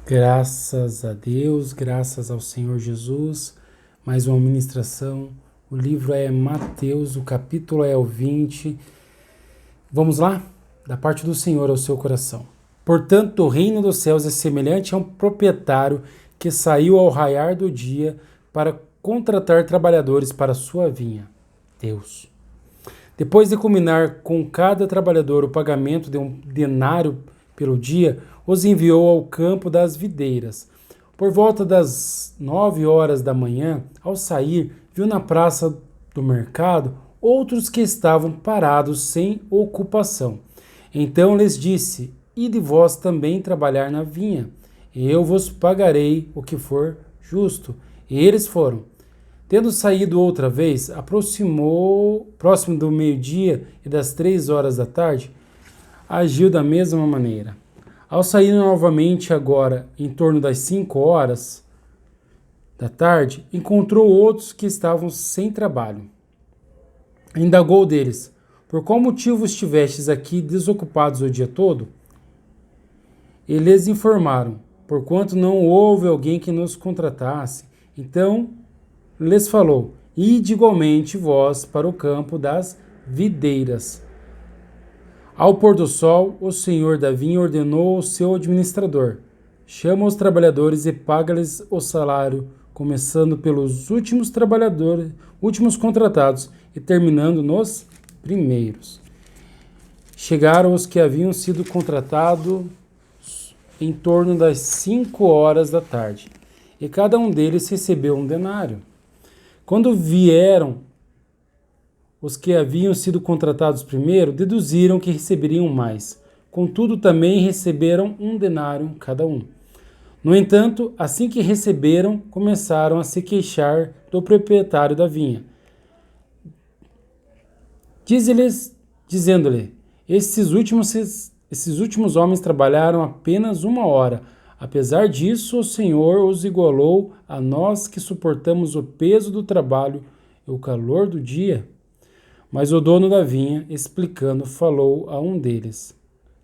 Graças a Deus, graças ao Senhor Jesus, mais uma ministração. O livro é Mateus, o capítulo é o 20. Vamos lá? Da parte do Senhor ao seu coração. Portanto, o reino dos céus é semelhante a um proprietário que saiu ao raiar do dia para contratar trabalhadores para sua vinha. Deus. Depois de combinar com cada trabalhador o pagamento de um denário pelo dia, os enviou ao campo das videiras. Por volta das 9 horas da manhã, ao sair, viu na praça do mercado outros que estavam parados sem ocupação. Então lhes disse: Ide vós também trabalhar na vinha, e eu vos pagarei o que for justo. E eles foram. Tendo saído outra vez, próximo do meio-dia e das 3 horas da tarde, agiu da mesma maneira. Ao sair novamente agora, em torno das 5 horas da tarde, encontrou outros que estavam sem trabalho. Indagou deles: Por qual motivo estivestes aqui desocupados o dia todo? E lhes informaram: Porquanto não houve alguém que nos contratasse. Então lhes falou: Ide igualmente vós para o campo das videiras. Ao pôr do sol, o senhor da vinha ordenou ao seu administrador: Chama os trabalhadores e paga-lhes o salário, começando pelos últimos contratados e terminando nos primeiros. Chegaram os que haviam sido contratados em torno das 5 horas da tarde, e cada um deles recebeu um denário. Quando vieram os que haviam sido contratados primeiro, deduziram que receberiam mais. Contudo, também receberam um denário cada um. No entanto, assim que receberam, começaram a se queixar do proprietário da vinha. Dizendo-lhe: esses últimos homens trabalharam apenas 1 hora. Apesar disso, o Senhor os igualou a nós que suportamos o peso do trabalho e o calor do dia. Mas o dono da vinha, explicando, falou a um deles: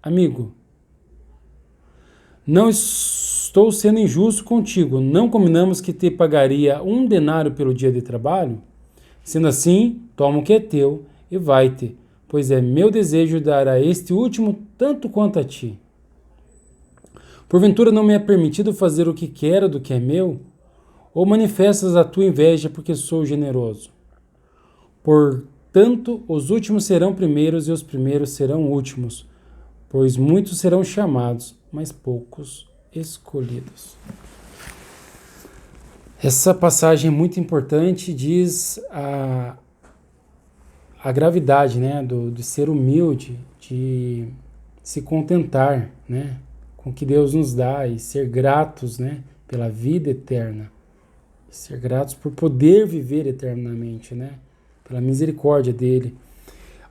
Amigo, não estou sendo injusto contigo. Não combinamos que te pagaria um denário pelo dia de trabalho? Sendo assim, toma o que é teu e vai-te, pois é meu desejo dar a este último tanto quanto a ti. Porventura não me é permitido fazer o que quero do que é meu? Ou manifestas a tua inveja porque sou generoso? Portanto, os últimos serão primeiros e os primeiros serão últimos, pois muitos serão chamados, mas poucos escolhidos. Essa passagem é muito importante, diz a gravidade, né, de ser humilde, de se contentar, né, com o que Deus nos dá e ser gratos, né, pela vida eterna. Ser gratos por poder viver eternamente, né, pela misericórdia dele.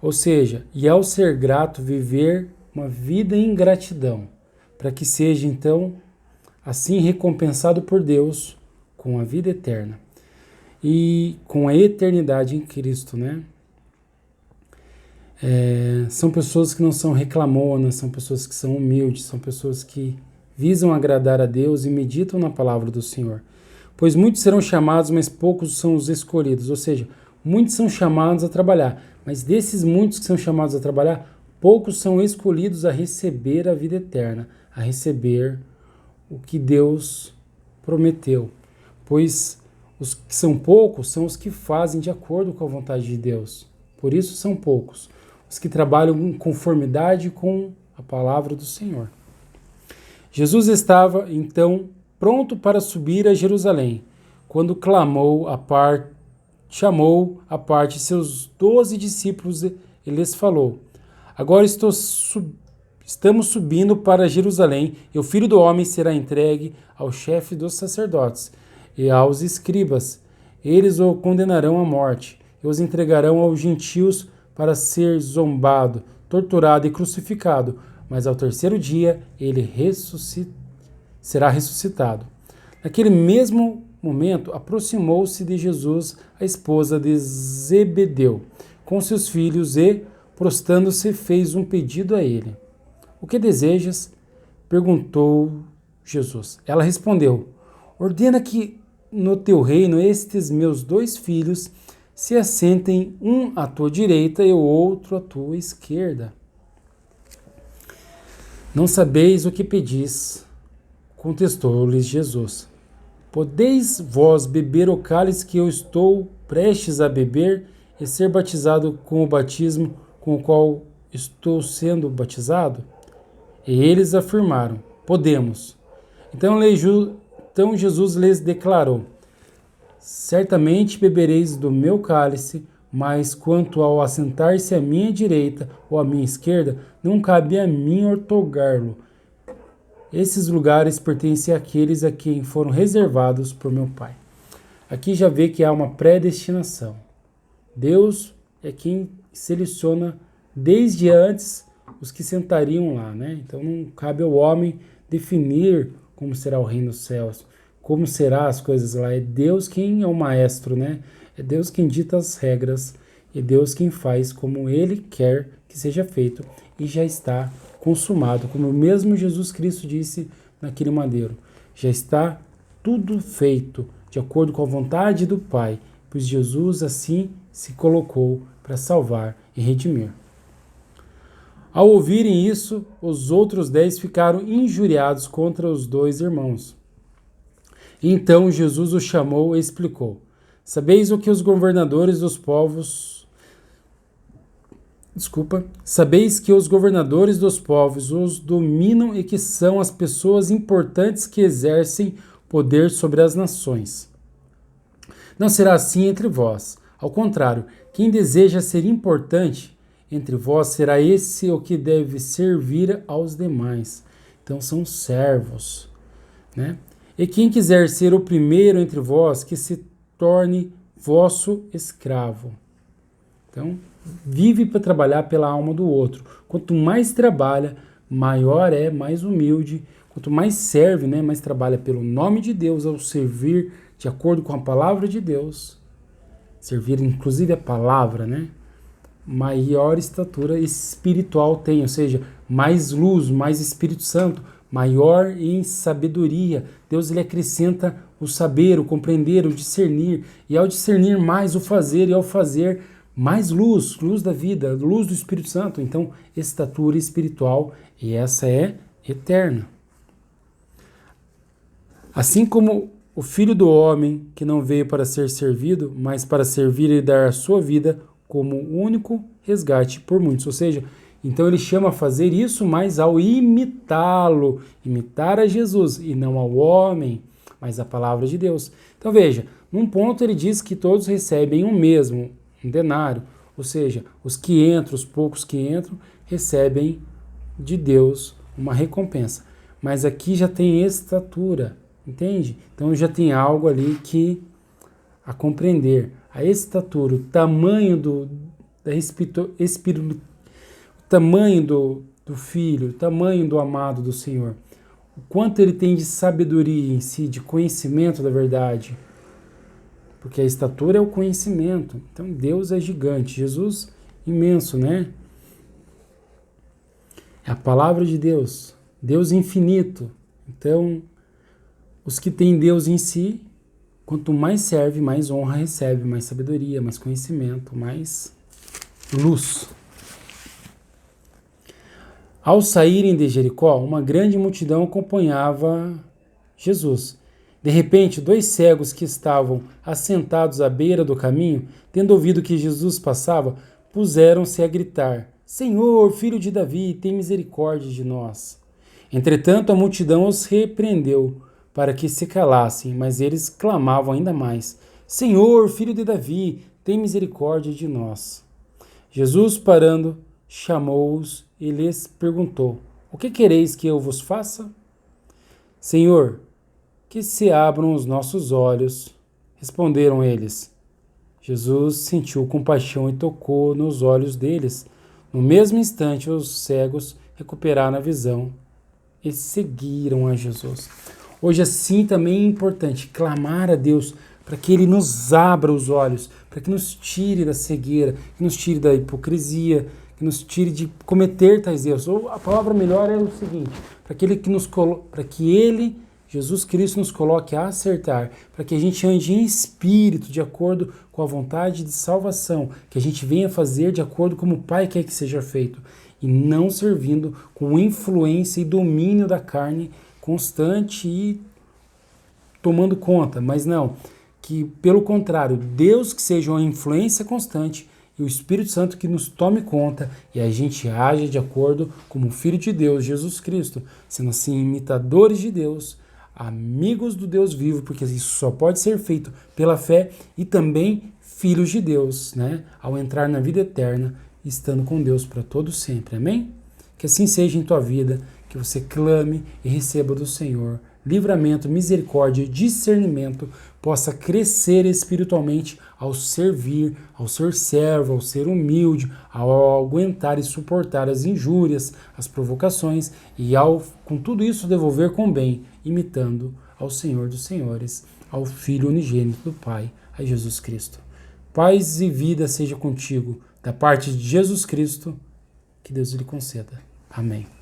Ou seja, e ao ser grato, viver uma vida em gratidão, para que seja então assim recompensado por Deus com a vida eterna e com a eternidade em Cristo, né? São pessoas que não são reclamonas, são pessoas que são humildes, são pessoas que visam agradar a Deus e meditam na palavra do Senhor. Pois muitos serão chamados, mas poucos são os escolhidos. Ou seja, muitos são chamados a trabalhar, mas desses muitos que são chamados a trabalhar, poucos são escolhidos a receber a vida eterna, a receber o que Deus prometeu. Pois os que são poucos são os que fazem de acordo com a vontade de Deus. Por isso são poucos os que trabalham em conformidade com a palavra do Senhor. Jesus estava, então, pronto para subir a Jerusalém, quando chamou à parte seus 12 discípulos e lhes falou: Agora estamos subindo para Jerusalém, e o Filho do Homem será entregue ao chefe dos sacerdotes e aos escribas. Eles o condenarão à morte e os entregarão aos gentios para ser zombado, torturado e crucificado, mas ao terceiro dia ele será ressuscitado. Naquele mesmo momento, aproximou-se de Jesus a esposa de Zebedeu, com seus filhos e, prostrando-se, fez um pedido a ele. O que desejas? Perguntou Jesus. Ela respondeu: ordena que no teu reino estes meus 2 filhos se assentem, um à tua direita e o outro à tua esquerda. Não sabeis o que pedis, contestou-lhes Jesus. Podeis vós beber o cálice que eu estou prestes a beber e ser batizado com o batismo com o qual estou sendo batizado? E eles afirmaram: podemos. Então Jesus lhes declarou: certamente bebereis do meu cálice, mas quanto ao assentar-se à minha direita ou à minha esquerda, não cabe a mim outorgá-lo. Esses lugares pertencem àqueles a quem foram reservados por meu Pai. Aqui já vê que há uma predestinação. Deus é quem seleciona desde antes os que sentariam lá, né? Então não cabe ao homem definir como será o reino dos céus, como serão as coisas lá. É Deus quem é o maestro, né? É Deus quem dita as regras, é Deus quem faz como Ele quer que seja feito e já está consumado, como o mesmo Jesus Cristo disse naquele madeiro. Já está tudo feito de acordo com a vontade do Pai, pois Jesus assim se colocou para salvar e redimir. Ao ouvirem isso, os outros 10 ficaram injuriados contra os 2 irmãos. Então Jesus os chamou e explicou: sabeis que os governadores dos povos os dominam e que são as pessoas importantes que exercem poder sobre as nações. Não será assim entre vós. Ao contrário, quem deseja ser importante entre vós será esse o que deve servir aos demais. Então são servos, né? E quem quiser ser o primeiro entre vós, que se torne vosso escravo. Então, vive para trabalhar pela alma do outro. Quanto mais trabalha, maior é, mais humilde. Quanto mais serve, né, mais trabalha pelo nome de Deus, ao servir de acordo com a palavra de Deus. Servir, inclusive, a palavra, né? Maior estatura espiritual tem, ou seja, mais luz, mais Espírito Santo, maior em sabedoria. Deus ele acrescenta o saber, o compreender, o discernir, e ao discernir mais o fazer, e ao fazer mais luz, luz da vida, luz do Espírito Santo. Então, estatura espiritual, e essa é eterna. Assim como o Filho do Homem, que não veio para ser servido, mas para servir e dar a sua vida como único resgate por muitos. Ou seja, então ele chama a fazer isso, mas ao imitá-lo, imitar a Jesus, e não ao homem, mas a palavra de Deus. Então veja, num ponto ele diz que todos recebem o mesmo, um denário, ou seja, os que entram, os poucos que entram, recebem de Deus uma recompensa. Mas aqui já tem estatura, entende? Então já tem algo ali que a compreender. A estatura, o tamanho do filho, o tamanho do amado do Senhor, o quanto ele tem de sabedoria em si, de conhecimento da verdade, porque a estatura é o conhecimento. Então Deus é gigante, Jesus imenso, né? É a palavra de Deus, Deus infinito. Então, os que têm Deus em si, quanto mais serve, mais honra recebe, mais sabedoria, mais conhecimento, mais luz. Ao saírem de Jericó, uma grande multidão acompanhava Jesus. De repente, 2 cegos que estavam assentados à beira do caminho, tendo ouvido que Jesus passava, puseram-se a gritar: Senhor, filho de Davi, tem misericórdia de nós. Entretanto, a multidão os repreendeu para que se calassem, mas eles clamavam ainda mais: Senhor, filho de Davi, tem misericórdia de nós. Jesus, parando, chamou-os e lhes perguntou: O que quereis que eu vos faça? Senhor, que se abram os nossos olhos. Responderam eles. Jesus sentiu compaixão e tocou nos olhos deles. No mesmo instante, os cegos recuperaram a visão e seguiram a Jesus. Hoje, assim, também é importante clamar a Deus para que Ele nos abra os olhos, para que nos tire da cegueira, que nos tire da hipocrisia, que nos tire de cometer tais erros. Ou a palavra melhor é o seguinte: para que Ele, Jesus Cristo, nos coloque a acertar, para que a gente ande em espírito, de acordo com a vontade de salvação, que a gente venha fazer de acordo como o Pai quer que seja feito, e não servindo com influência e domínio da carne constante e tomando conta, mas não, que pelo contrário, Deus que seja uma influência constante e o Espírito Santo que nos tome conta e a gente age de acordo como Filho de Deus, Jesus Cristo, sendo assim imitadores de Deus, amigos do Deus vivo, porque isso só pode ser feito pela fé, e também filhos de Deus, né? Ao entrar na vida eterna, estando com Deus para todo sempre. Amém? Que assim seja em tua vida, que você clame e receba do Senhor livramento, misericórdia e discernimento, possa crescer espiritualmente ao servir, ao ser servo, ao ser humilde, ao aguentar e suportar as injúrias, as provocações e ao, com tudo isso, devolver com bem, imitando ao Senhor dos Senhores, ao Filho unigênito do Pai, a Jesus Cristo. Paz e vida seja contigo, da parte de Jesus Cristo, que Deus lhe conceda. Amém.